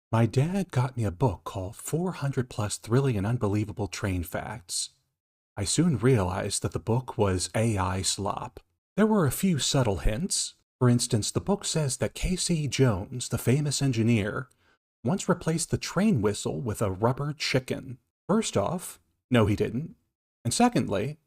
My dad got me a book called 400 Plus Thrilling and Unbelievable Train Facts. I soon realized that the book was AI slop. There were a few subtle hints. For instance, the book says that Casey Jones, the famous engineer, once replaced the train whistle with a rubber chicken. First off, no he didn't. And secondly,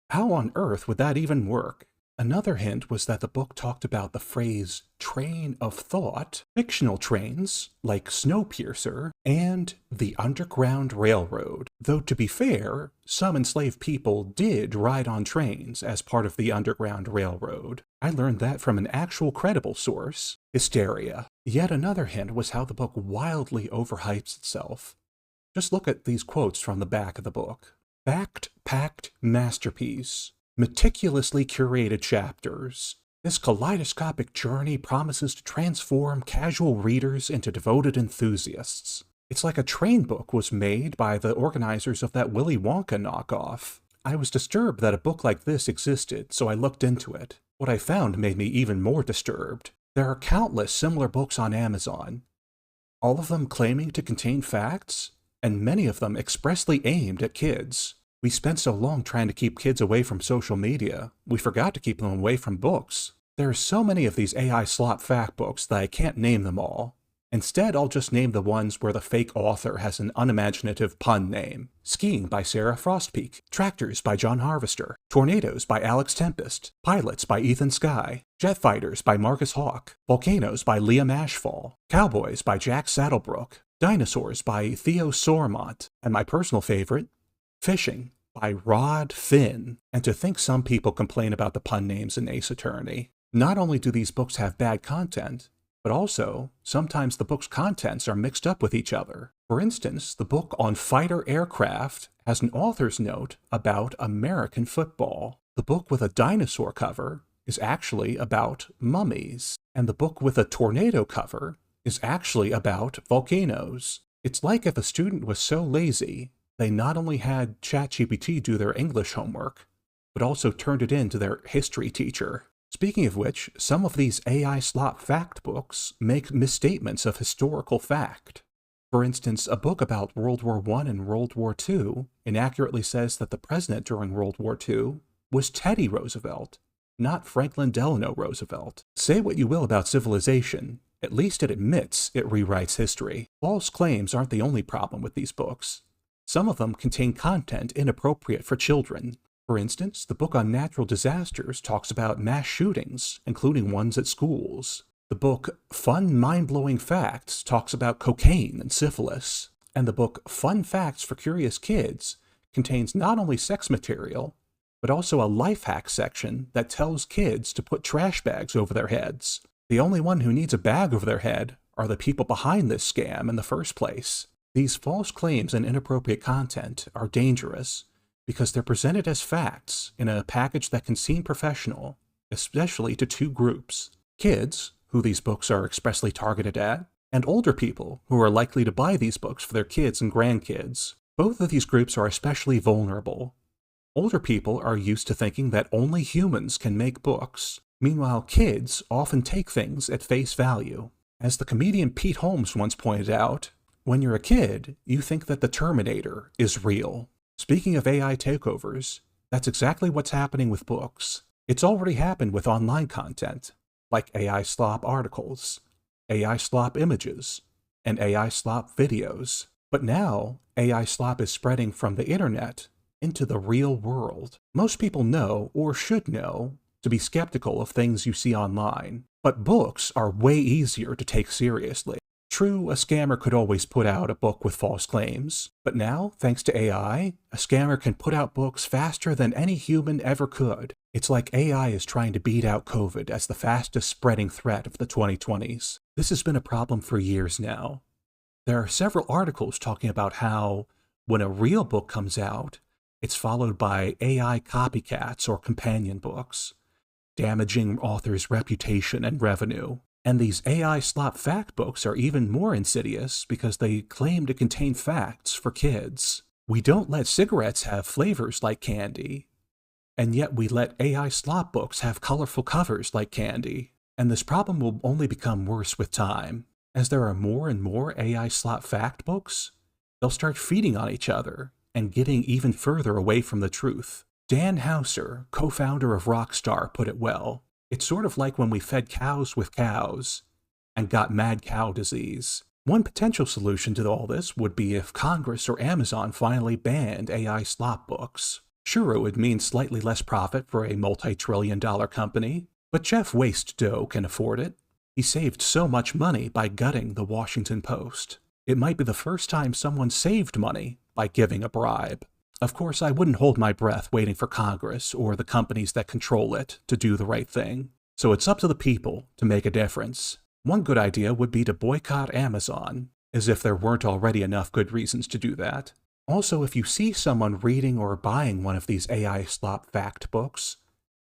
how on earth would that even work? Another hint was that the book talked about the phrase train of thought, fictional trains like Snowpiercer and the Underground Railroad. Though to be fair, some enslaved people did ride on trains as part of the Underground Railroad. I learned that from an actual credible source, Hysteria. Yet another hint was how the book wildly overhypes itself. Just look at these quotes from the back of the book. Fact-packed masterpiece. Meticulously curated chapters. This kaleidoscopic journey promises to transform casual readers into devoted enthusiasts. It's like a train book was made by the organizers of that Willy Wonka knockoff. I was disturbed that a book like this existed, so I looked into it. What I found made me even more disturbed. There are countless similar books on Amazon, all of them claiming to contain facts, and many of them expressly aimed at kids. We spent so long trying to keep kids away from social media, we forgot to keep them away from books. There are so many of these AI slop fact books that I can't name them all. Instead, I'll just name the ones where the fake author has an unimaginative pun name. Skiing by Sarah Frostpeak, Tractors by John Harvester, Tornadoes by Alex Tempest, Pilots by Ethan Sky, Jet Fighters by Marcus Hawk, Volcanoes by Liam Ashfall, Cowboys by Jack Saddlebrook, Dinosaurs by Theo Sormont, and my personal favorite, Fishing by Rod Finn. And to think some people complain about the pun names in Ace Attorney. Not only do these books have bad content, but also, sometimes the book's contents are mixed up with each other. For instance, the book on fighter aircraft has an author's note about American football. The book with a dinosaur cover is actually about mummies. And the book with a tornado cover is actually about volcanoes. It's like if a student was so lazy, they not only had ChatGPT do their English homework, but also turned it in to their history teacher. Speaking of which, some of these AI slop fact books make misstatements of historical fact. For instance, a book about World War I and World War II inaccurately says that the president during World War II was Teddy Roosevelt, not Franklin Delano Roosevelt. Say what you will about civilization, at least it admits it rewrites history. False claims aren't the only problem with these books. Some of them contain content inappropriate for children. For instance, the book on natural disasters talks about mass shootings, including ones at schools. The book Fun Mind-Blowing Facts talks about cocaine and syphilis. And the book Fun Facts for Curious Kids contains not only sex material, but also a life hack section that tells kids to put trash bags over their heads. The only one who needs a bag over their head are the people behind this scam in the first place. These false claims and inappropriate content are dangerous because they're presented as facts in a package that can seem professional, especially to two groups: kids, who these books are expressly targeted at, and older people, who are likely to buy these books for their kids and grandkids. Both of these groups are especially vulnerable. Older people are used to thinking that only humans can make books. Meanwhile, kids often take things at face value. As the comedian Pete Holmes once pointed out, when you're a kid, you think that the Terminator is real. Speaking of AI takeovers, that's exactly what's happening with books. It's already happened with online content, like AI slop articles, AI slop images, and AI slop videos. But now, AI slop is spreading from the internet into the real world. Most people know, or should know, to be skeptical of things you see online. But books are way easier to take seriously. True, a scammer could always put out a book with false claims, but now, thanks to AI, a scammer can put out books faster than any human ever could. It's like AI is trying to beat out COVID as the fastest spreading threat of the 2020s. This has been a problem for years now. There are several articles talking about how, when a real book comes out, it's followed by AI copycats or companion books, damaging authors' reputation and revenue. And these AI slop fact books are even more insidious because they claim to contain facts for kids. We don't let cigarettes have flavors like candy, and yet we let AI slop books have colorful covers like candy. And this problem will only become worse with time. As there are more and more AI slop fact books, they'll start feeding on each other and getting even further away from the truth. Dan Houser, co-founder of Rockstar, put it well. It's sort of like when we fed cows with cows and got mad cow disease. One potential solution to all this would be if Congress or Amazon finally banned AI slop books. Sure, it would mean slightly less profit for a multi-trillion-dollar company, but Jeff Wastedow can afford it. He saved so much money by gutting the Washington Post. It might be the first time someone saved money by giving a bribe. Of course, I wouldn't hold my breath waiting for Congress or the companies that control it to do the right thing. So it's up to the people to make a difference. One good idea would be to boycott Amazon, as if there weren't already enough good reasons to do that. Also, if you see someone reading or buying one of these AI slop fact books,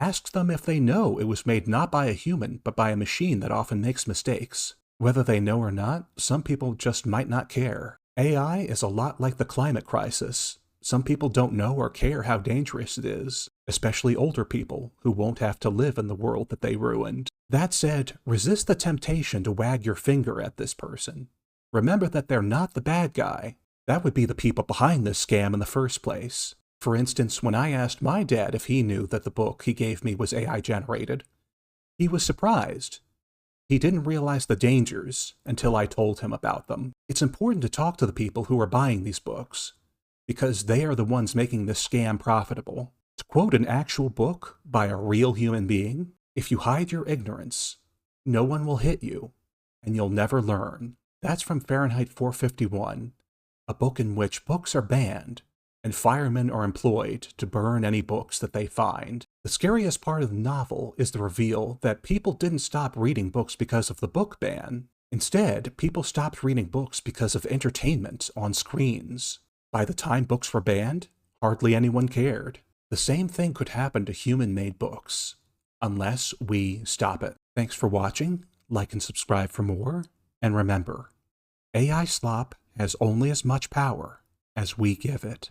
ask them if they know it was made not by a human, but by a machine that often makes mistakes. Whether they know or not, some people just might not care. AI is a lot like the climate crisis. Some people don't know or care how dangerous it is, especially older people who won't have to live in the world that they ruined. That said, resist the temptation to wag your finger at this person. Remember that they're not the bad guy. That would be the people behind this scam in the first place. For instance, when I asked my dad if he knew that the book he gave me was AI generated, he was surprised. He didn't realize the dangers until I told him about them. It's important to talk to the people who are buying these books, because they are the ones making this scam profitable. To quote an actual book by a real human being, if you hide your ignorance, no one will hit you, and you'll never learn. That's from Fahrenheit 451, a book in which books are banned, and firemen are employed to burn any books that they find. The scariest part of the novel is the reveal that people didn't stop reading books because of the book ban. Instead, people stopped reading books because of entertainment on screens. By the time books were banned, hardly anyone cared. The same thing could happen to human-made books, unless we stop it. Thanks for watching, like and subscribe for more, and remember, AI slop has only as much power as we give it.